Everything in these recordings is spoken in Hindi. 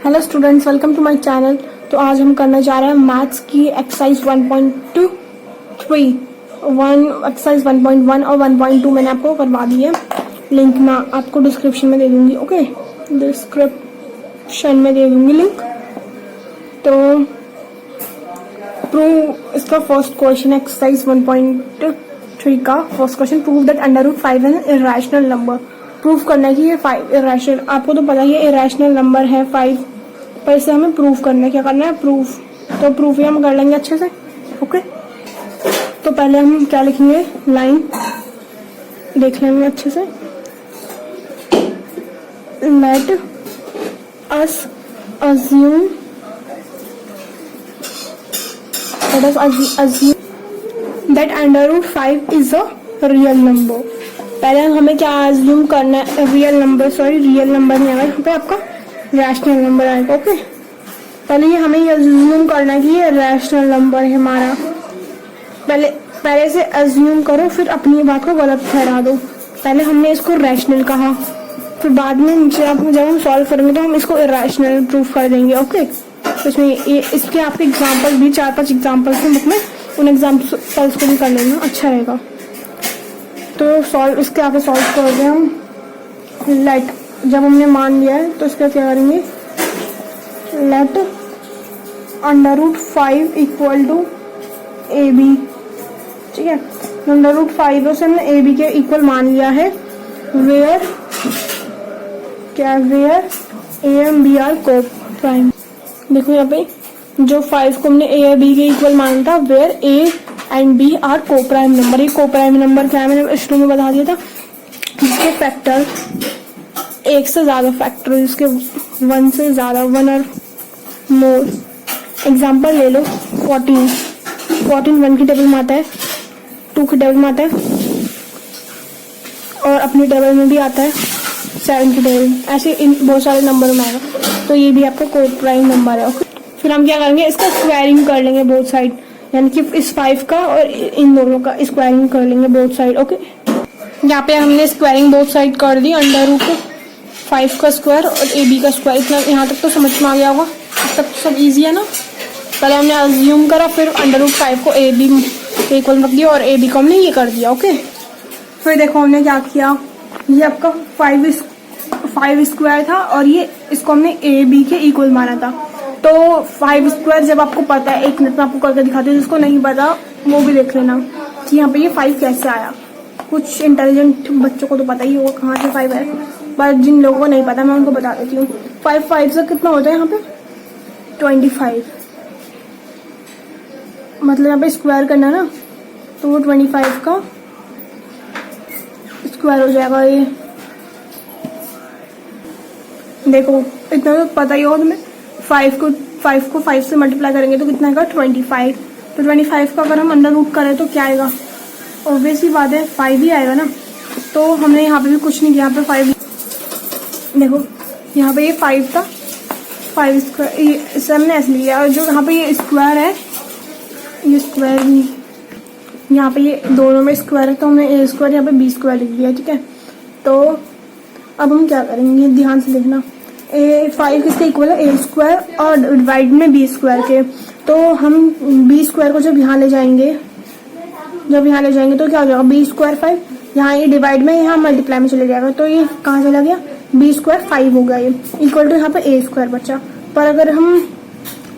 Hello students, welcome to my channel. तो आज हम करने जा रहे हैं मैथ्स की एक्सरसाइज 1.3 एक्सरसाइज 1.1 और 1.2 मैंने आपको करवा दी है। लिंक मैं आपको डिस्क्रिप्शन में दे दूंगी। ओके, डिस्क्रिप्शन में दे दूंगी लिंक। तो प्रूव इसका फर्स्ट क्वेश्चन एक्सरसाइज 1.3 का फर्स्ट क्वेश्चन, प्रूव दैट √5 है इरेशनल नंबर। प्रूफ करना है कि ये 5 इरेशनल, आपको तो पता ही है इरेशनल नंबर है 5, पर इसे हमें प्रूफ करना है। क्या करना है? प्रूफ। तो प्रूफ ही हम कर लेंगे अच्छे से। ओके, तो पहले हम क्या लिखेंगे, लाइन देख लेंगे अच्छे से। Let us assume that √5 is a real number. पहले हमें क्या अज्यूम करना है, रियल नंबर नहीं आएगा यहाँ पे, आपका रैशनल नंबर आएगा। ओके, पहले ये हमें अज्यूम करना है कि ये रैशनल नंबर है हमारा। पहले से अज्यूम करो, फिर अपनी बात को गलत ठहरा दो। पहले हमने इसको रैशनल कहा, फिर बाद में नीचे जब हम सॉल्व करेंगे तो हम इसको इरेशनल प्रूफ कर देंगे। ओके, तो इसमें इसके आपके एग्जाम्पल भी 4-5 एग्जाम्पल्स हैं बुक में, उन एग्जाम्पल्स को भी कर लेना, अच्छा रहेगा। तो सॉल्व इसके आगे सॉल्व कर दें हम। लेट, जब हमने मान लिया है तो इसका क्या करेंगे, लेट √5 इक्वल टू AB। ठीक है, √5 से हमने AB के इक्वल मान लिया है। Where A and B are coprime. देखो यहाँ पे जो 5 को हमने A और B के इक्वल माना था, where A and B are coprime number. ये को प्राइम नंबर क्या है मैंने शुरू में बता दिया था, जिसके फैक्टर एक से ज्यादा फैक्टर, जिसके 1 से ज्यादा, 1 और मोर। एग्जाम्पल ले लो, 14 1 की टेबल में आता है, 2 की टेबल में आता है, और अपनी टेबल में भी आता है 7 की टेबल में। ऐसे इन बहुत सारे नंबर में आएगा, तो ये भी आपका को प्राइम नंबर है। ओके, फिर हम क्या करेंगे, इसका स्क्वायरिंग कर लेंगे बोथ साइड, यानी कि इस 5 का और इन दोनों का स्क्वायरिंग कर लेंगे बोथ साइड। ओके, यहाँ पे हमने स्क्वायरिंग बोथ साइड कर दी, √5 का स्क्वायर और AB का स्क्वायर। इतना यहाँ तक तो समझ में आ गया होगा, अब तक सब इजी है ना। पहले हमने अज्यूम करा, फिर √5 को AB के इक्वल रख दिया और AB को हमने ये कर दिया। ओके, फिर देखो हमने क्या किया, ये आपका 5 स्क्वायर था और ये इसको हमने AB के इक्वल माना था। तो 5 स्क्वायर जब आपको पता है, एक मिनट में आपको करके दिखाती हूँ, जिसको नहीं पता वो भी देख लेना कि यहाँ पे ये 5 कैसे आया। कुछ इंटेलिजेंट बच्चों को तो पता ही होगा कहाँ से 5 आया, पर जिन लोगों को नहीं पता मैं उनको बता देती हूँ। 5 से कितना होता है यहाँ पे 25, मतलब यहाँ पे स्क्वायर करना ना, तो वो 25 का स्क्वायर हो जाएगा। ये देखो इतना तो पता ही होगा तुम्हें, 5 को 5 से मल्टीप्लाई करेंगे तो कितना आएगा 25। तो 25 का अगर हम अंडर रूट करें तो क्या आएगा, ऑब्वियसली बात है 5 ही आएगा ना। तो हमने यहाँ पे भी कुछ नहीं किया, यहाँ पे 5, देखो यहाँ पे ये 5 था, 5 स्क्वायर इसे हमने ऐसे लिया, और जो यहाँ पे ये स्क्वायर है, ये स्क्वायर भी यहाँ पे ये दोनों में स्क्वायर है, तो हमने A स्क्वायर यहाँ पे B स्क्वायर लिख दिया। ठीक है, तो अब हम क्या करेंगे, ध्यान से देखना। 5 किसके इक्वल है, A स्क्वायर और डिवाइड में B स्क्वायर के। तो हम B स्क्वायर को जब यहाँ ले जाएंगे तो क्या हो जाएगा, B स्क्वायर 5, यहाँ ये डिवाइड में, यहाँ मल्टीप्लाई में चले जाएगा, तो ये कहाँ चला गया, B स्क्वायर 5 हो गया, ये इक्वल टू यहाँ पे A स्क्वायर बचा। पर अगर हम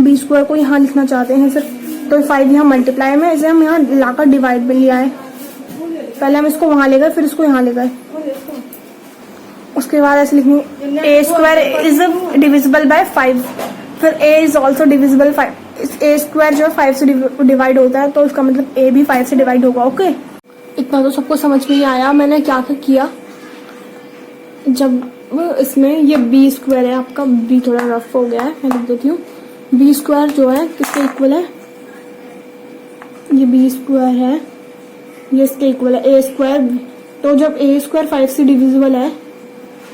B स्क्वायर को यहाँ लिखना चाहते हैं सिर्फ, तो 5 यहाँ मल्टीप्लाई में, इसे हम यहाँ लाकर डिवाइड में लिया है। पहले हम इसको वहां ले गए, फिर इसको यहाँ ले गए, उसके बाद ऐसे लिखेंगे A square is divisible by 5, फिर A is also divisible 5। A square जो है 5 से डिवाइड होता है, तो इसका मतलब A भी 5 से डिवाइड होगा। ओके, इतना तो सबको समझ में ही आया। मैंने क्या किया, जब इसमें ये B स्क्वायर है, आपका B थोड़ा रफ हो गया है, मैं लिख देती हूँ। B स्क्वायर जो है किसके इक्वल है, ये B स्क्वायर है, ये इसके इक्वल है A स्क्वायर। तो जब A स्क्वायर 5 से डिविजिबल है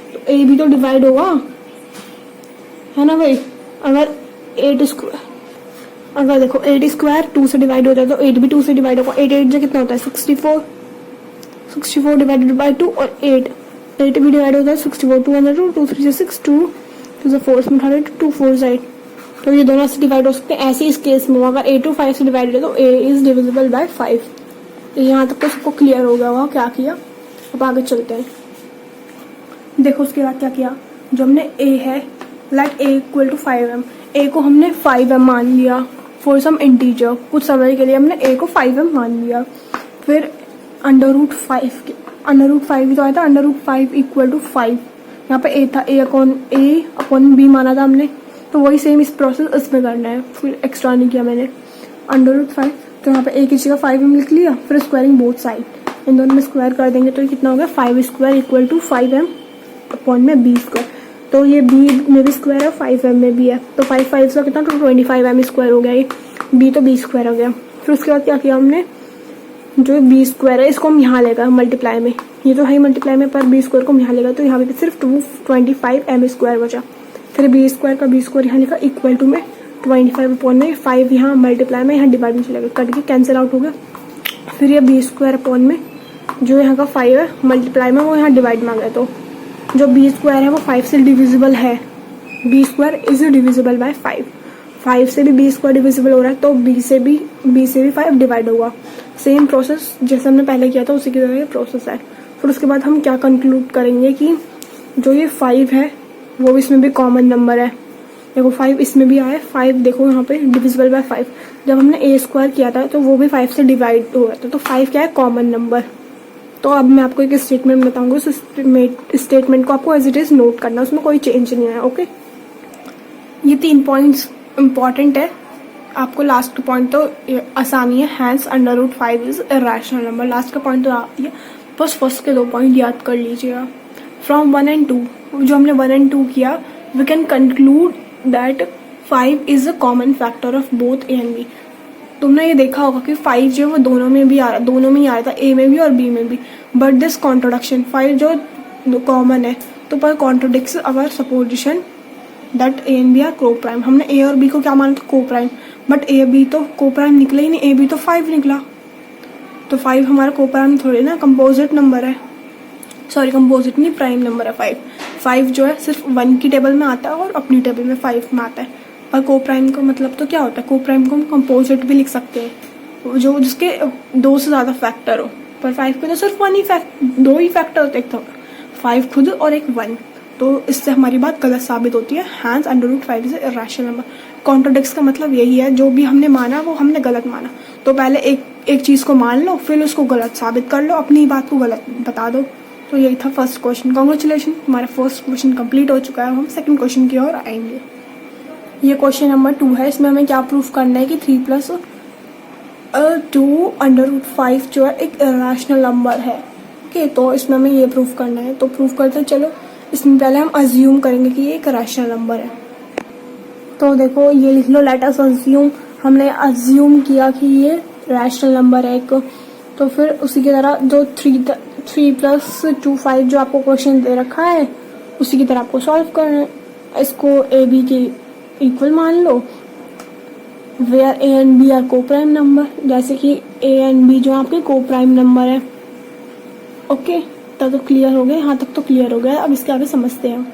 तो A भी तो डिवाइड होगा, है ना भाई। अगर 8 स्क्वायर, अगर देखो 8 स्क्वायर 2 से डिवाइड होता है तो 8 भी 2 से डिवाइड होगा। 8 जो कितना होता है 64 डिवाइडेड बाय 2, और 8 भी डिवाइड होता है 64, 2 2 3 6 2 तो जब फोर्स में उठा रहे तो 2 4 8, तो ये दोनों से डिवाइड हो सकते हैं। ऐसे इस केस में अगर a 2 5 से डिवाइड है तो a इज डिविजिबल बाय 5। तो यहाँ तक तो सबको क्लियर हो गया होगा क्या किया। अब आगे चलते हैं। देखो उसके बाद क्या किया, जो हमने a है like a equal to 5m, a को हमने 5m मान लिया फॉर सम इंटीजर, कुछ समय के लिए हमने a को 5m मान लिया। फिर अंडर रूट 5 भी तो आया था, अंडर रूट 5 इक्वल टू 5, यहाँ पे a था, a अपॉन b माना था हमने, तो वही सेम इस प्रोसेस इसमें करना है, फिर एक्स्ट्रा नहीं किया मैंने। अंडर रूट 5, तो यहाँ पे a की जगह 5m लिख लिया, फिर स्क्वायरिंग बोथ साइड, इन दोनों में स्क्वायर कर देंगे तो कितना हो गया 5 square equal to 5m upon में b स्क्वायर। तो ये b में भी स्क्वायर है, 5m में भी है, तो 5 5 का कितना, तो 25m स्क्वायर हो गया, ये b तो b स्क्वायर हो गया। फिर उसके बाद क्या किया हमने, जो b स्क्वायर है इसको हम यहाँ लेगा मल्टीप्लाई में, ये तो है मल्टीप्लाई में, पर b स्क्वायर को हम यहाँ लेगा, तो यहाँ पे सिर्फ 225m स्क्वायर बचा। फिर b स्क्वायर का b स्क्वायर यहाँ लिखा इक्वल टू में 25 अपॉन में 5 यहाँ मल्टीप्लाई में, यहाँ डिवाइड में चलेगा, कट के कैंसिल आउट हो गया। फिर ये b स्क्वायर अपॉन में जो यहाँ का 5 है मल्टीप्लाई में, वो यहाँ डिवाइड में आ गया, तो जो b स्क्वायर है वो 5 से डिविजिबल है, b square is divisible by 5 से भी b स्क्वायर डिविजिबल हो रहा है, तो b से भी 5 डिवाइड होगा। सेम प्रोसेस जैसे हमने पहले किया था उसी की तरह ये प्रोसेस है। फिर उसके बाद हम क्या कंक्लूड करेंगे कि जो ये 5 है वो भी इसमें भी कॉमन नंबर है। देखो 5 इसमें भी आया, 5 देखो यहाँ पे डिविजिबल बाय 5, जब हमने a स्क्वायर किया था तो वो भी 5 से डिवाइड हो रहा था, तो 5 क्या है कॉमन नंबर। तो अब मैं आपको एक स्टेटमेंट बताऊंगा, उस स्टेटमेंट को आपको एज इट इज नोट करना, उसमें कोई चेंज नहीं है। ओके, ये 3 पॉइंट्स इंपॉर्टेंट है। आपको लास्ट पॉइंट तो आसानी है, hence under root 5 is irrational number, last का पॉइंट तो आती है, बस फर्स्ट के 2 पॉइंट याद कर लीजिएगा। फ्रॉम 1 and 2, जो हमने 1 and 2 किया, we can conclude that 5 is a common factor of both a and b। तुमने ये देखा होगा कि 5 जो है वो दोनों में ही आ रहा था, a में भी और b में भी, बट दिस कॉन्ट्रोडक्शन 5 जो कॉमन है तो पर contradicts our supposition that a and b are coprime. हमने a और b को क्या माना था, को प्राइम, बट a b तो को प्राइम निकला ही नहीं, a b तो 5 निकला, तो 5 हमारा को प्राइम थोड़ी ना, कंपोजिट नंबर है, सॉरी कंपोजिट नहीं प्राइम नंबर है 5 जो है सिर्फ 1 की टेबल में आता है और अपनी टेबल में 5 में आता है। पर को प्राइम का मतलब तो क्या होता है, को प्राइम को हम कंपोजिट भी लिख सकते हैं, जो जिसके 2 से ज़्यादा फैक्टर हो, पर 5 के तो सिर्फ 2 ही फैक्टर होते हैं, 5 खुद और एक 1, तो इससे हमारी बात गलत साबित होती है। Hence under root 5 is irrational number. Contradicts का मतलब यही है, जो भी हमने माना वो हमने गलत माना, तो पहले एक चीज़ को मान लो, फिर उसको गलत साबित कर लो, अपनी बात को गलत बता दो। तो यही था फर्स्ट क्वेश्चन। कॉन्ग्रेचुलेशन, हमारा फर्स्ट क्वेश्चन कंप्लीट हो चुका है। हम सेकंड क्वेश्चन की ओर आएंगे। ये क्वेश्चन नंबर 2 है, इसमें हमें क्या प्रूफ करना है कि 3 + 2 अंडर रूट 5 जो है एक इरेशनल नंबर है। ओके, तो इसमें हमें ये प्रूफ करना है, तो प्रूफ करते चलो। इसमें पहले हम अज्यूम करेंगे कि ये एक इरेशनल नंबर है। तो देखो ये लिख लो, लेट अस अज्यूम, हमने अज्यूम किया कि ये रैशनल नंबर है एक, तो फिर उसी की तरह जो 3 + 2 5 जो आपको क्वेश्चन दे रखा है उसी की तरह आपको सॉल्व करना है। इसको a b के इक्वल मान लो, where a and b are coprime number, जैसे कि a and b जो आपके को प्राइम नंबर है। ओके, तब तो क्लियर हो गया, यहाँ तक तो क्लियर हो गया। अब इसके आगे समझते हैं।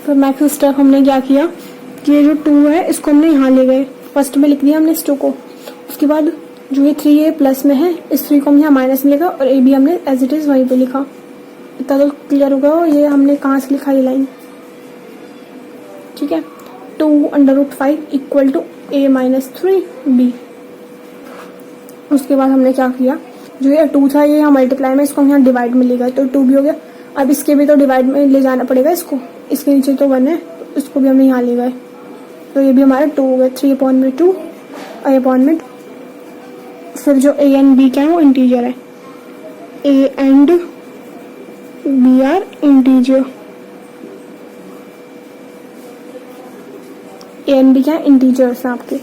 फिर नेक्स्ट स्टेप हमने क्या किया कि ये जो 2 है इसको हमने यहाँ ले गए, फर्स्ट में लिख दिया हमने इस 2 को। उसके बाद जो ये 3 है प्लस में है, इस 3 को हम यहाँ माइनस में लिखा और a b हमने एज इट इज वहीं पे लिखा। इतना तो क्लियर होगा। ये हमने कहाँ से लिखा ये लाइन, ठीक है। 2 under root 5 equal to a - 3b। उसके बाद हमने क्या किया, जो ये 2 था ये यहाँ मल्टीप्लाई में, इसको हम यहाँ डिवाइड में ले गए, तो 2 भी हो गया। अब इसके भी तो डिवाइड में ले जाना पड़ेगा इसको, इसके नीचे तो 1 है, तो इसको भी हमने यहाँ ले गए, तो ये भी हमारा 2 हो गया। 3/2 a/2। फिर जो a and b क्या है वो इंटीजर है, a and b are integer, a and b क्या है इंटीजर्स हैं आपके।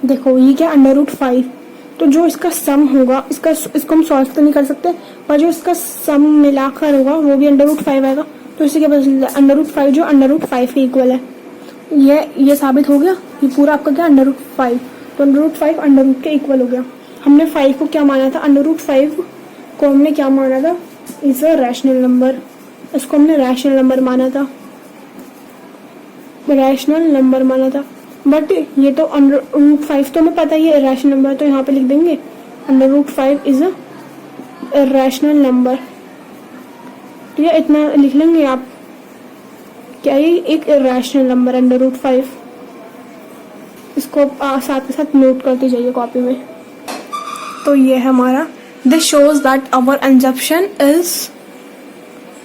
देखो ये क्या अंडर रूट 5, तो जो इसका सम होगा इसको हम सॉल्व तो नहीं कर सकते, पर जो इसका सम मिलाकर होगा वो भी अंडर रूट 5 आएगा। तो इसे क्या पता चलता है, अंडर रूट 5 जो अंडर रूट 5 के इक्वल है। ये साबित हो गया, ये पूरा आपका क्या अंडर रूट 5, तो अंडर रूट 5 अंडर रूट के इक्वल हो गया। हमने 5 को क्या माना था, अंडर रूट 5 को हमने क्या माना था, इज अ रैशनल नंबर, इसको हमने रैशनल नंबर माना था। रैशनल नंबर माना था, बट ये तो √5 तो हमें पता ही है रैशनल नंबर, तो यहाँ पे लिख देंगे √5 इज अ रैशनल नंबर। तो ये इतना लिख लेंगे आप, क्या ये एक रैशनल नंबर √5। इसको साथ के साथ नोट करते जाइए कॉपी में। तो ये है हमारा, this shows that our assumption is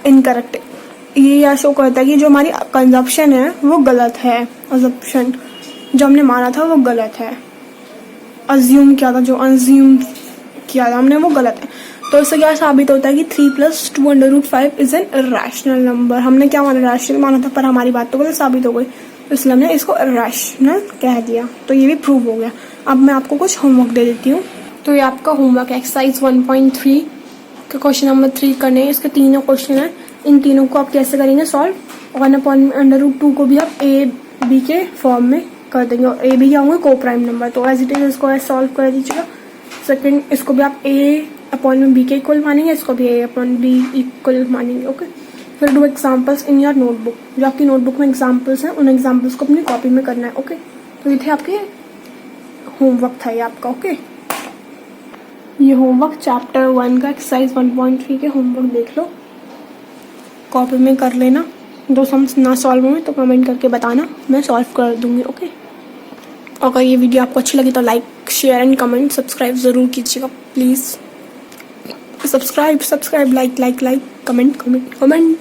incorrect. ये यह शो करता है कि जो हमारी कंजप्शन है वो गलत है, अजप्शन जो हमने माना था वो गलत है, अज्यूम किया था, जो अज्यूम किया था हमने वो गलत है। तो इससे क्या साबित होता है कि 3 + 2 √5 इज एन इर्रेशनल नंबर। हमने क्या माना, रैशनल माना था, पर हमारी बात तो गलत साबित हो गई, तो इसलिए हमने इसको इर्रेशनल कह दिया। तो ये भी प्रूव हो गया। अब मैं आपको कुछ होमवर्क दे देती हूँ। तो ये आपका होमवर्क एक्सरसाइज 1.3 का क्वेश्चन नंबर 3 करने हैं। इसके तीनों क्वेश्चन हैं, इन तीनों को आप कैसे करेंगे सॉल्व। 1/√2 को भी आप a/b के फॉर्म में कर देंगे, और a b क्या होंगे, को प्राइम नंबर। तो एज इट इज इसको सॉल्व कर दीजिएगा। सेकंड, इसको भी आप a/b के इक्वल मानेंगे, इसको भी a/b इक्वल मानेंगे। ओके, फिर do examples in your notebook. जो आपकी नोटबुक में एग्जाम्पल्स हैं उन एग्जाम्पल्स को अपनी कॉपी में करना है। ओके, तो ये थे आपके होमवर्क था ये आपका। ओके, ये होमवर्क चैप्टर 1 का एक्सरसाइज 1.3 के होमवर्क देख लो, कॉपी में कर लेना। दो सम्स ना सॉल्व हुए तो कमेंट करके बताना, मैं सॉल्व कर दूंगी। ओके, अगर ये वीडियो आपको अच्छी लगी तो like, share and comment, subscribe ज़रूर कीजिएगा प्लीज़। Subscribe, like, comment.